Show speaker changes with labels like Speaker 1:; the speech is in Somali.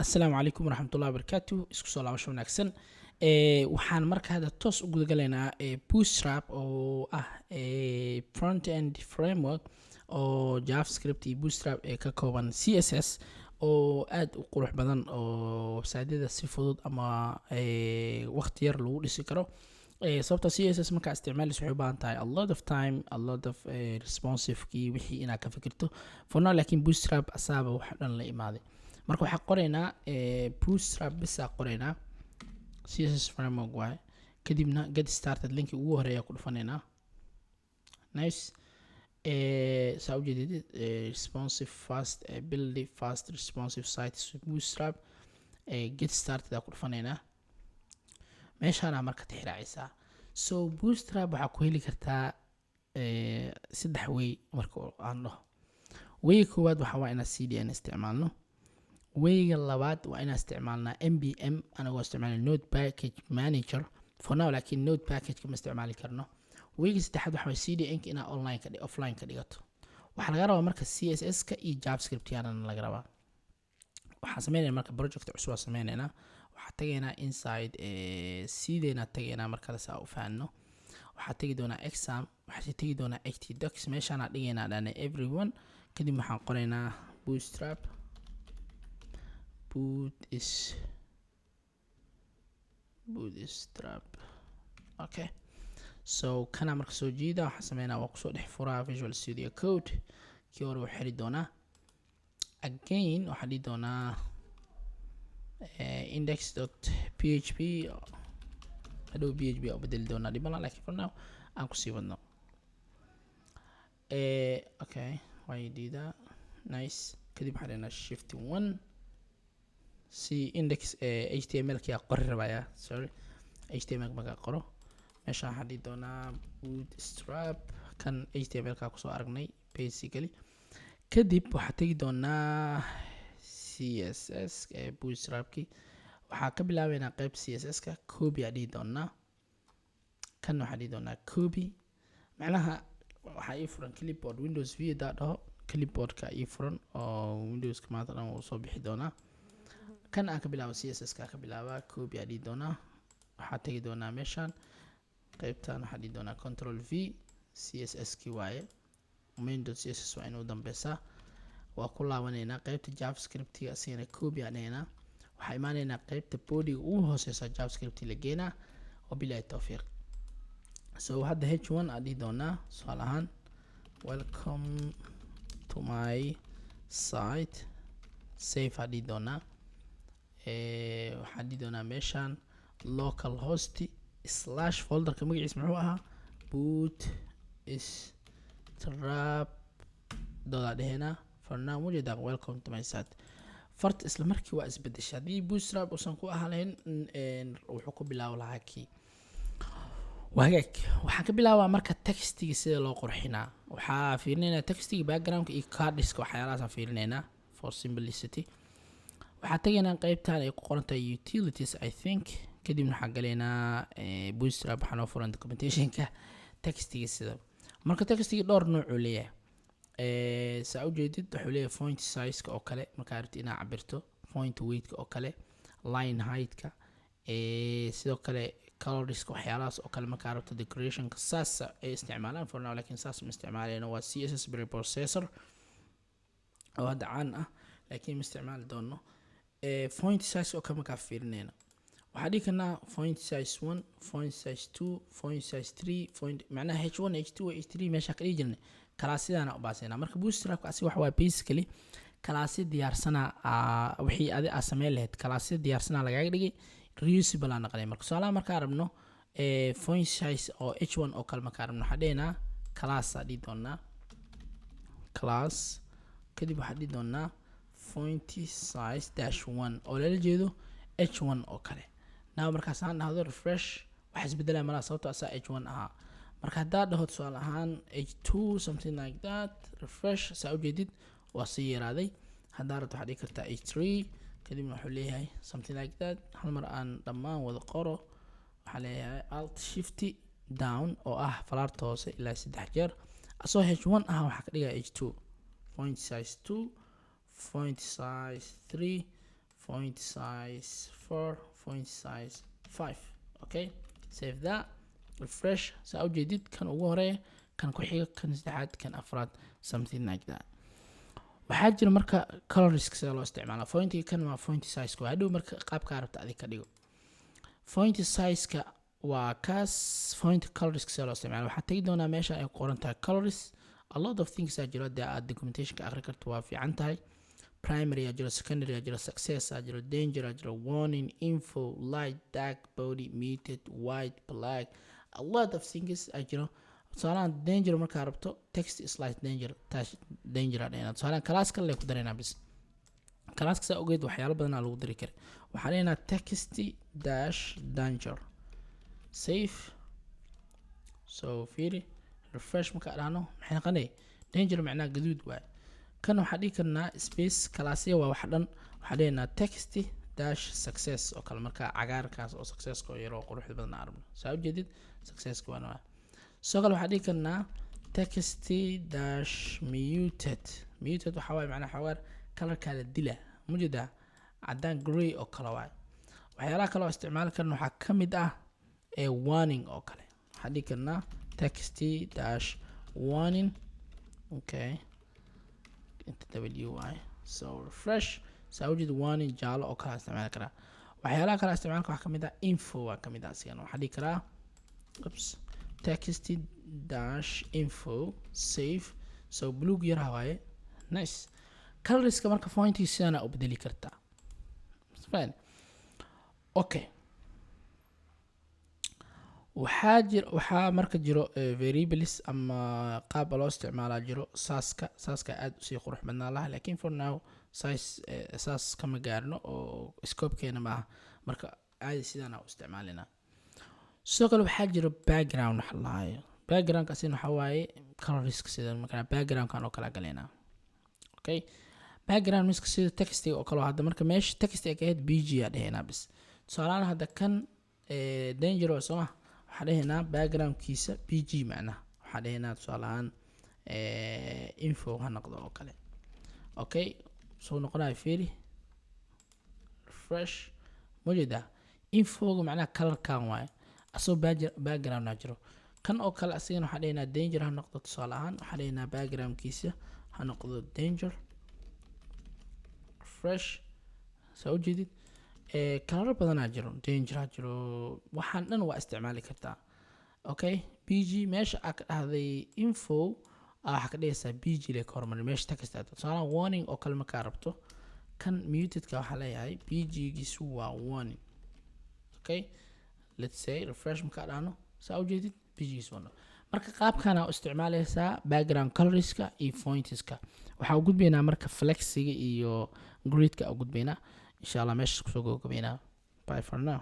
Speaker 1: Assalaamu calaykum waraxmatullahi wabarakaatu isku soo laabasho wanaagsan waxaan marka hadda toos u gudagalaynaa bootstrap oo ah front end framework oo javascript iyo bootstrap ee ka kooban css oo aad u qurux badan oo website-yada si fudud ama waqti yar lagu dhisi karo sababta css markaa isticmaalaysa waxay u baahan tahay a lot of time a lot of responsive kii wixii inaad ka fikirto for now laakiin bootstrap asaaba wax dhan la imaaday marka waxaa qoraynaa bootstrap bisaa qoraynaa css framework waaye kadibna get started linki ugu horeeya ku dhufanaynaa nice saa ujeedid responsive fast build fast responsive sites bootstrap get started aa ku dhufanaynaa meeshaana marka tixraacaysaa so bootstrap waxaa ku heli kartaa saddex way marka aan dhaho way koowaad waxaa waa inaan cdn isticmaalno wayga labaad waa inaan isticmaalnaa npm anagoo isticmaalna node package manager for now laakiin node package kama isticmaali karno wayga saddexaad waxaa waa cdn ka inaad online ka offline ka dhigato waxaa laga rabaa marka css ka iyo javascript yaana laga rabaa waxaan sameynayna marka project cusub aan sameynaynaa waxaa tagaynaa inside cdna tagaynaa markale saa u fahanno waxaa tagi doonaa exam waxaa tagi doonaa htdocs meeshaana dhigaynaa dhana everyone kadib waxaan qoraynaa bootstrap bootstrap okay so kana marka soo jiida waxaan sameynaa waa kusoo dhex furaa visual studio code kii hore wuu xiri doonaa again waxaan dhihi doonaa index.php hadhow php oo bedeli doonaa dhibala laakiin for now aan kusii wadno okay way diidaa nice kadib waxaan dhenaa shift 1 si index html kii qori rabaya sorry html marka qoro meesha waxaan dhihi doonaa bootstrap kan html ka kusoo aragnay basically kadib waxaan tegi doonaa css bootstrapki waxaa ka bilaabeynaa qayb css ka copy aa dhihi doonaa kan waxaa dhihi doonaa copy macnaha waxaa ii furan clipboard windows v daa dhaho clipboardka ii furan oo windowska maanta dhan wuu soo bixi doonaa kan aan ka bilaabo css ka bilaaba copy aa dhihi doonaa waxaa tegi doonaa meeshaan qaybtan waxaa dhihi doonaa control v css ki waaye main.css waa inuu dambeysaa waa ku laabanaynaa qaybta javascript-ga asigana copy aan dhahaynaa waxaa imaanaynaa qaybta body-ga ugu hooseysa javascript la geenaa wabillahi tawfiiq so hadda h1 aan dhihi doonaa su'aal ahaan welcome to my site save aan dhihi doonaa waxaan dhihi doonaa meeshaan local host slash folderka magaciisa muxuu ahaa bootstrap doodaa dhahaynaa for now mujeedaa welcome to my site farta isla markii waa isbedesha haddii bootstrap uusan ku ahalayn wuxuu ku bilaabi lahaa kii wagaag waxaan ka bilaabaa marka textiga sida loo qurxinaa waxaa fiirinaynaa textiga backgroundka iyo cardska waxyaalahaasaan fiirinaynaa for simplicity waxaa tagaynaa qaybtan ay ku qoran tahay utilities I think kadibna waxaan galaynaa bootstrap waxaa noo furan documentationka textiga sida marka textiga dhowr noocuu leeyahay saa ujeedid wuxuu leeyahay font size-ka oo kale markaa rabti inaad cabirto font weight-ka oo kale line height-ka sidoo kale colorska waxyaalahaas oo kale markaa rabto decorationka saas ay isticmaalaan for now laakiin saas ma isticmaalayno waa css preprocessor oo hadda caan ah laakiin ma isticmaali doono font size oo kale markaa fiirinayna waxaa dhihi karnaa font size 1 font size 2 font size 3 font macnaha h1 h2 h3 meesha ka dhihi jirnay kalaasiyadaana u baasaynaa marka bootstrapka asi waxa waa basically kalaasyo diyaarsana wixii adi aa sameyn lahayd kalaasyo diyaarsana lagaaga dhigay reusable aa naqanay marka su'aalaha markaa rabno font size oo h1 oo kale markaa rabno waxaa dhahaynaa class aa dhihi doonaa class kadib waxaa dhihi doonaa font size dash 1 oo lala jeedo h1 oo kale now markaas aan dhahdo refresh waxa isbedelaya malaha sababtoo asaa h1 ahaa marka haddaa dhahood su'aal ahaan h2 something like that refresh saa ujeedid waa sii yaraaday haddaa rabto waxaa dhihi kartaa h3 kadibna wuxuu leeyahay something like that hal mar aan dhammaan wada qoro waxaa leeyahay alt shift down oo ah falaarta hoose ilaa 3 jeer asoo h1 ah waxaa ka dhigaa h2 font size 2 font size 3 font size 4 font size 5 okay save that refresh saa ujeedid kan ugu horeeya kan ku xiga kan saddexaad kan afraad something like that waxaa jira marka colors sida loo isticmaalo fontiga kan waa font size ku hadhow marka qaabka rabta adiga ka dhigo font size ka waa kaas font colors sida loo isticmaalo waxaa tagi doonaa meesha ay qoran tahay colors a lot of things are jiro aad documentation ka akhri karto waa fiican tahay primary ajiro secondary ajiro success ajiro danger ajiro warning info light dark body muted white black a lot of things ajiro tusaalahan danger markaa rabto text is like danger touch danger adheena tusaalahan class kale ku dareynaa bis class saa ogeed waxyaalo badan lagu dari kara waxaa leena text dash danger save so fiiri refresh markaa dhahno maxay noqonay danger macnaa gaduud waay kan waxaa dhigi karnaa space classya waa wax dhan waxaa leenaa text dash success oo kale markaa cagaarkaas oo success ko yaro quruxda badan aragno saa ujeedid success ko waa soo kale waxaa dhigi karnaa text dash muted muted waxa waay macnaa xawaar colorka la dila mujida cadaan gray oo kale waay waxyaalaha kale oo isticmaal karna waxaa ka mid ah ee warning oo kale waxaa dhigi karnaa text dash warning okay wy so refresh saa ujeed warning jaalo oo kala isticmaali karaa waxyaalaha kala isticmaalka waxaa kamid ah info waa kamid ah asigan waxaa dhigi karaa text dash info save so blue yaraha waaye nice colorska marka fontiga sidana u bedeli kartaa fine okay waxaa marka jiro variables ama qaab loo isticmaalaa jiro saaska aad u sii qurux badnaa laha laakiin for now size saas kama gaarno oo scope-keena maaha marka caadi sidaan u isticmaalina sidoo kale waxaa jiro background waxa la hayo background-kaasina waxaa waaye colorska sida markaa background-kan oo kala galeynaa okay background miska sida textiga oo kale hadda marka meesha textiga ka ahayd bg aa dheheynaa bis tusaalahaan hadda kan dangerous soo ah waxaa dheheynaa backgroundkiisa bg macnaha waxaa dheheynaa tusaalahaan info ha noqdo oo kale okay soo noqonayo fiiri refresh mujida infoga macnaha colorkan waaye asoo background na jiro kan oo kale asigana waxaa dheheynaa danger ha noqdo tusaalahaan waxaa dheheynaa backgroundkiisa ha noqdo danger refresh soo ujeedid color badanaa jiro danger ha jiro waxaan dhan waa isticmaali kartaa okay bg meesha aa ka dhahday info waxaa ka dhigaysaa bg le ka hormari meesha text aad tusaale warning oo kale markaa rabto kan mutedka waxaa leeyahay bg giisu waa warning okay let's say refresh markaa dhahno saa ujeedid bg giisu waa marka qaabkana u isticmaalaysaa background colorska iyo fontiska waxaa u gudbaynaa marka flexiga iyo gridka u gudbaynaa insha Allah meesha kusoo gabagabeynaa bye for now